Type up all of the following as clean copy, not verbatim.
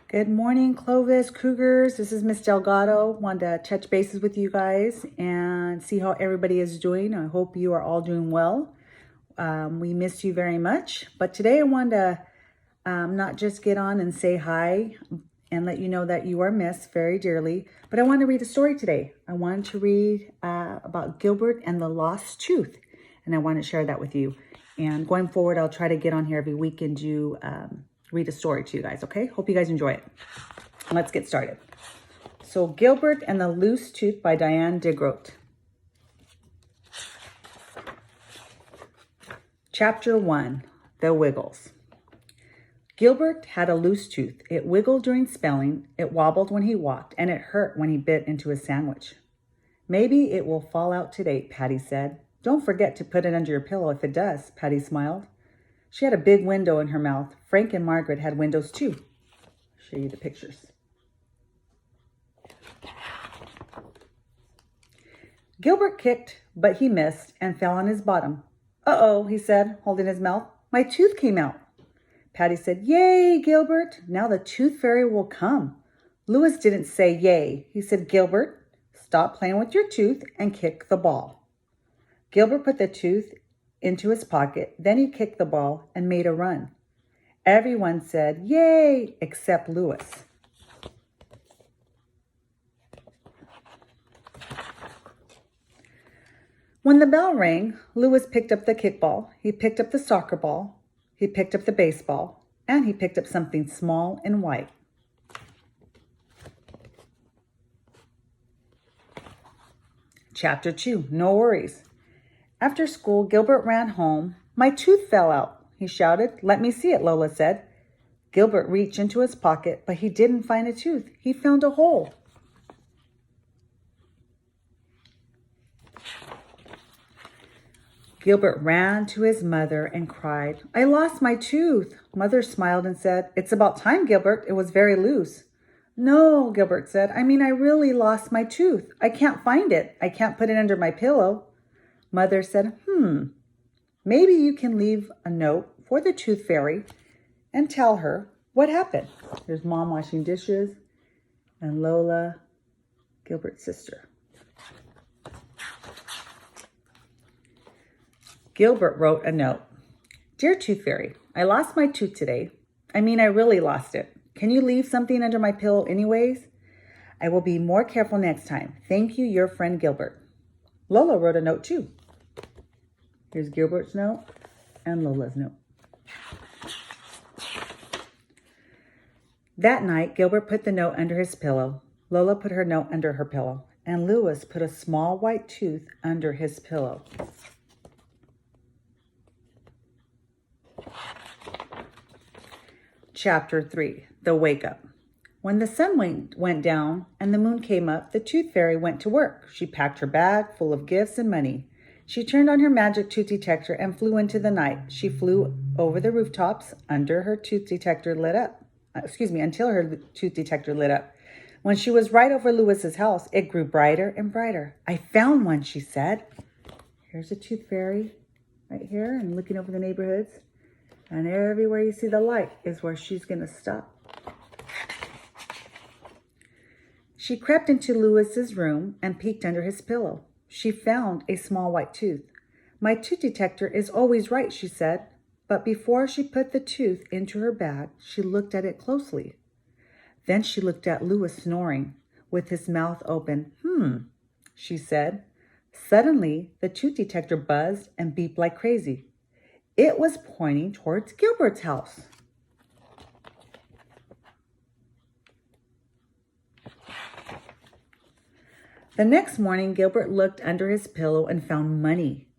Good morning, Clovis Cougars. This is Miss Delgado. Wanted to touch bases with you guys and see how everybody is doing. I hope you are all doing well. We missed you very much. But today I wanted to not just get on and say hi and let you know that you are missed very dearly, but I want to read a story today. I wanted to read about Gilbert and the Lost Tooth, and I want to share that with you. And going forward, I'll try to get on here every week and do read a story to you guys, okay? Hope you guys enjoy it. Let's get started. So, Gilbert and the Loose Tooth by Diane DeGroat. Chapter 1, The Wiggles. Gilbert had a loose tooth. It wiggled during spelling, it wobbled when he walked, and it hurt when he bit into his sandwich. Maybe it will fall out today, Patty said. Don't forget to put it under your pillow if it does, Patty smiled. She had a big window in her mouth. Frank and Margaret had windows too. I'll show you the pictures. Gilbert kicked, but he missed and fell on his bottom. Uh-oh, he said, holding his mouth. My tooth came out. Patty said, Yay, Gilbert. Now the tooth fairy will come. Louis didn't say yay. He said, Gilbert, stop playing with your tooth and kick the ball. Gilbert put the tooth into his pocket. Then he kicked the ball and made a run. Everyone said, Yay, except Louis. When the bell rang, Louis picked up the kickball. He picked up the soccer ball. He picked up the baseball. And he picked up something small and white. Chapter 2, No Worries. After school, Gilbert ran home. My tooth fell out, he shouted. Let me see it, Lola said. Gilbert reached into his pocket, but he didn't find a tooth. He found a hole. Gilbert ran to his mother and cried, I lost my tooth. Mother smiled and said, It's about time, Gilbert. It was very loose. No, Gilbert said. I really lost my tooth. I can't find it. I can't put it under my pillow. Mother said, maybe you can leave a note for the tooth fairy and tell her what happened. There's Mom washing dishes and Lola, Gilbert's sister. Gilbert wrote a note. Dear Tooth Fairy, I lost my tooth today. I really lost it. Can you leave something under my pillow anyways? I will be more careful next time. Thank you, your friend Gilbert. Lola wrote a note too. Here's Gilbert's note and Lola's note. That night, Gilbert put the note under his pillow. Lola put her note under her pillow. And Louis put a small white tooth under his pillow. Chapter 3, The Wake Up. When the sun went down and the moon came up, the tooth fairy went to work. She packed her bag full of gifts and money. She turned on her magic tooth detector and flew into the night. She flew over the rooftops until her tooth detector lit up. When she was right over Louis's house, it grew brighter and brighter. I found one, she said. Here's a tooth fairy right here and looking over the neighborhoods. And everywhere you see the light is where she's going to stop. She crept into Louis's room and peeked under his pillow. She found a small white tooth. My tooth detector is always right, she said. But before she put the tooth into her bag, she looked at it closely. Then she looked at Louis snoring with his mouth open. She said. Suddenly, the tooth detector buzzed and beeped like crazy. It was pointing towards Gilbert's house. The next morning, Gilbert looked under his pillow and found money.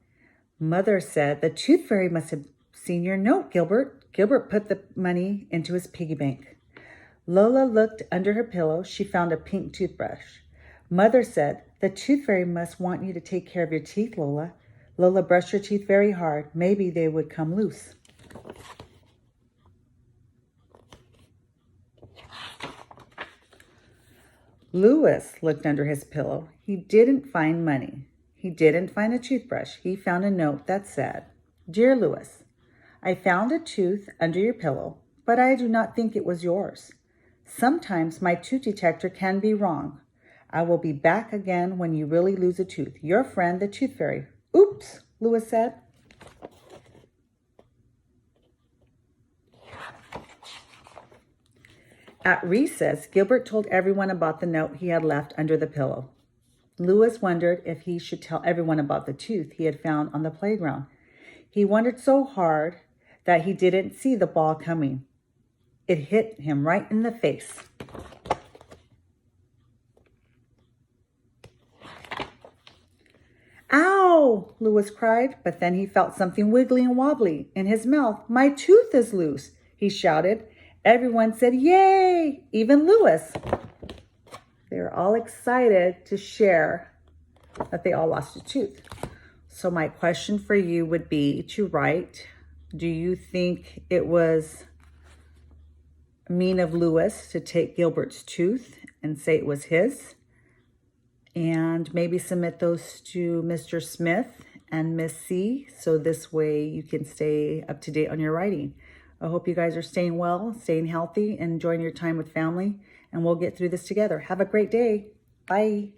Mother said, the tooth fairy must have seen your note, Gilbert. Gilbert put the money into his piggy bank. Lola looked under her pillow. She found a pink toothbrush. Mother said, the tooth fairy must want you to take care of your teeth, Lola. Lola brushed her teeth very hard. Maybe they would come loose. Louis looked under his pillow. He didn't find money. He didn't find a toothbrush. He found a note that said, Dear Louis, I found a tooth under your pillow, but I do not think it was yours. Sometimes my tooth detector can be wrong. I will be back again when you really lose a tooth. Your friend, the Tooth Fairy. Oops, Louis said. At recess, Gilbert told everyone about the note he had left under the pillow. Louis wondered if he should tell everyone about the tooth he had found on the playground. He wondered so hard that he didn't see the ball coming. It hit him right in the face. Ow! Louis cried, but then he felt something wiggly and wobbly in his mouth. My tooth is loose, he shouted. Everyone said, yay! Even Louis. They were all excited to share that they all lost a tooth. So my question for you would be to write, do you think it was mean of Louis to take Gilbert's tooth and say it was his? And maybe submit those to Mr. Smith and Miss C, so this way you can stay up to date on your writing. I hope you guys are staying well, staying healthy, and enjoying your time with family, and we'll get through this together. Have a great day. Bye.